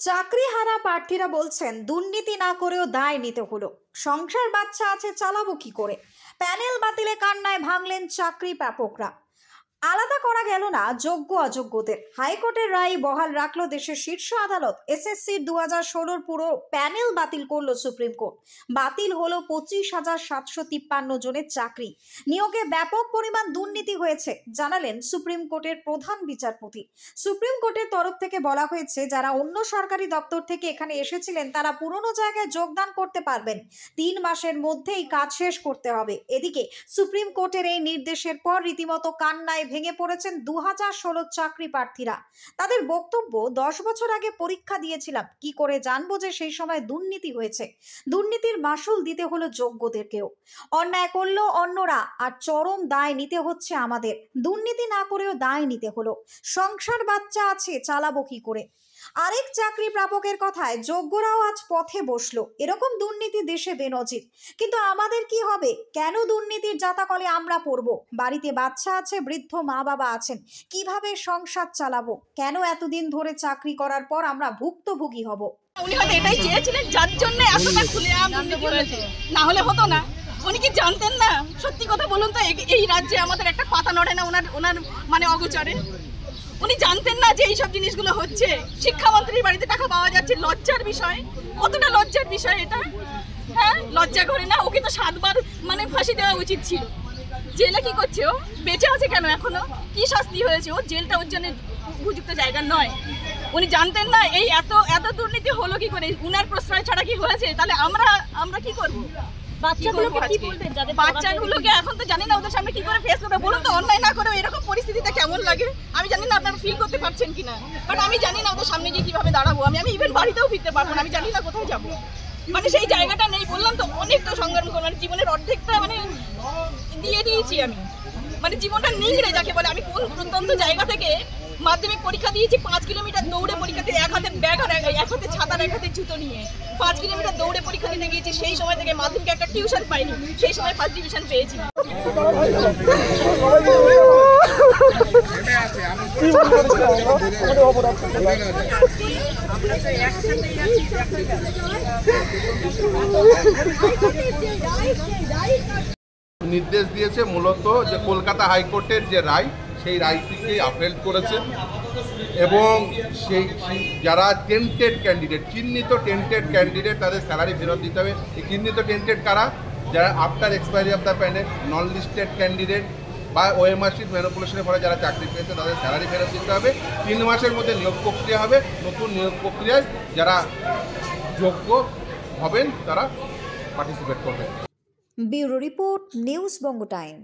চাকরিহারা প্রার্থীরা বলছেন দুর্নীতি না করেও দায় নিতে হলো। সংসার বাচ্চা আছে, চালাবো কি করে? প্যানেল বাতিলে কান্নায় ভাঙলেন চাকরি প্রাপকরা। আলাদা করা গেল না যোগ্য অযোগ্যদের। হাইকোর্টের রায় বহাল রাখলো দেশের শীর্ষ আদালত। এসএসসির 2016 পুরো প্যানেল বাতিল করলো সুপ্রিম কোর্ট। বাতিল হলো 25,753 জনের চাকরি। নিয়োগে ব্যাপক পরিমাণ দুর্নীতি হয়েছে জানালেন সুপ্রিম কোর্টের প্রধান বিচারপতি। সুপ্রিম কোর্টের তরফ থেকে বলা হয়েছে, যারা অন্য সরকারি দপ্তর থেকে এখানে এসেছিলেন তারা পুরনো জায়গায় যোগদান করতে পারবেন। 3 মাসের মধ্যেই কাজ শেষ করতে হবে। এদিকে সুপ্রিম কোর্টের এই নির্দেশের পর রীতিমতো কান্নায় ভেঙে পড়েছেন 2016 চাকরি প্রার্থীরা। তাদের বক্তব্য, 10 বছর আগে পরীক্ষা দিয়েছিলাম, কি করে জানবো যে সেই সময় দুর্নীতি হয়েছে? দুর্নীতির মাসুল দিতে হলো যোগ্যদেরকেও। অন্যায় করলো অন্যরা, আর চরম দায় নিতে হচ্ছে আমাদের। দুর্নীতি না করেও দায় নিতে হলো। সংসার বাচ্চা আছে, চালাবো কি করে? আরেক চাকরি প্রাপকের কথায়, যোগ্যরাও আজ পথে বসলো। এরকম দুর্নীতি দেশে বেনজির। কিন্তু আমাদের কি হবে? কেন দুর্নীতির জাতাকলে আমরা পড়বো? বাড়িতে বাচ্চা আছে, বৃদ্ধ মা বাবা আছেন, কিভাবে সংসার চালাবো? কেন এতদিন ধরে চাকরি করার পর আমরা ভুক্তভোগী হব? উনি হয়তো এটাই চেয়েছিলেন, যার জন্য এতটা খুলেআম দুর্নীতি হয়েছে, না হলে হতো না। উনি কি জানতেন না? সত্যি কথা বলুন তো, এই রাজ্যে আমাদের একটা পাতা নড়ে না ওনার মানে অগোচরে। উনি জানতেন না যে এইসব জিনিসগুলো হচ্ছে? শিক্ষামন্ত্রীর বাড়িতে টাকা পাওয়া যাচ্ছে, লজ্জার বিষয়। কতটা লজ্জার বিষয় এটা? হ্যাঁ, লজ্জা করে না? ওকে তো 7 বার মানে ফাঁসি দেওয়া উচিত ছিল। জেলে কি করছে ও? বেঁচে আছে কেন এখনো? কি শাস্তি হয়েছে? ও জেলটা ওর জন্য উপযুক্ত জায়গা নয়। উনি জানতেন না এই এত দুর্নীতি হলো কি করে? উনার প্রশ্রয় ছাড়া কি হয়েছে? তাহলে আমরা কি করবো? বাচ্চাগুলোকে এখন তো জানি না ওদের সামনে কি করে ফেস করবে। বলুন তো, অন্যায় না করে এরকম পরিস্থিতিতে কেমন লাগে? আমি জানি না আপনারা ফিল করতে পারছেন কিনা, বাট আমি জানি না ওদের সামনে গিয়ে কিভাবে দাঁড়াবো। আমি ইভেন বাড়িতেও ফিরতে পারবো না। আমি জানি না কোথায় যাবো। মানে সেই জায়গাটা নেই। বললাম তো, অনেকটা সংগ্রাম করলাম, জীবনের অর্ধেকটা মানে দিয়ে দিয়েছি আমি। মানে জীবনটা নিংড়ে যাকে বলে। আমি কোন প্রত্যন্ত জায়গা থেকে মাধ্যমিক পরীক্ষা দিয়েছি, 5 কিলোমিটার দৌড়ে পরীক্ষাতে, এক হাতে ব্যাগ আর এক হাতে ছাতার এক হাতে জুতো নিয়ে 5 কিলোমিটার দৌড়ে পরীক্ষা দিতে গিয়েছি। সেই সময় থেকে মাধ্যমিকে একটা টিউশন পাইনি, সেই সময় ফার্স্ট ডিভিশন পেয়েছি। নির্দেশ দিয়েছে মূলত যে কলকাতা হাইকোর্টের যে রায়, সেই রায়টিকে আপেল করেছে এবং সেই যারা টেন্টেড ক্যান্ডিডেট, চিহ্নিত টেন্টেড ক্যান্ডিডেট, তাদের স্যালারি ফেরত দিতে হবে। এই চিহ্নিত টেন্টেড কারা? যারা after expiry of the panel, non listed candidate বা ওএমআর শিট ম্যানিপুলেশনের ফলে যারা চাকরি পেয়েছে তাদের স্যালারি ফেরত দিতে হবে। 3 মাসের মধ্যে নিয়োগ প্রক্রিয়া হবে। নতুন নিয়োগ প্রক্রিয়ায় যারা যোগ্য হবেন তারা পার্টিসিপেট করবেন। ব্যুরো রিপোর্ট, নিউজ বঙ্গ টাইম।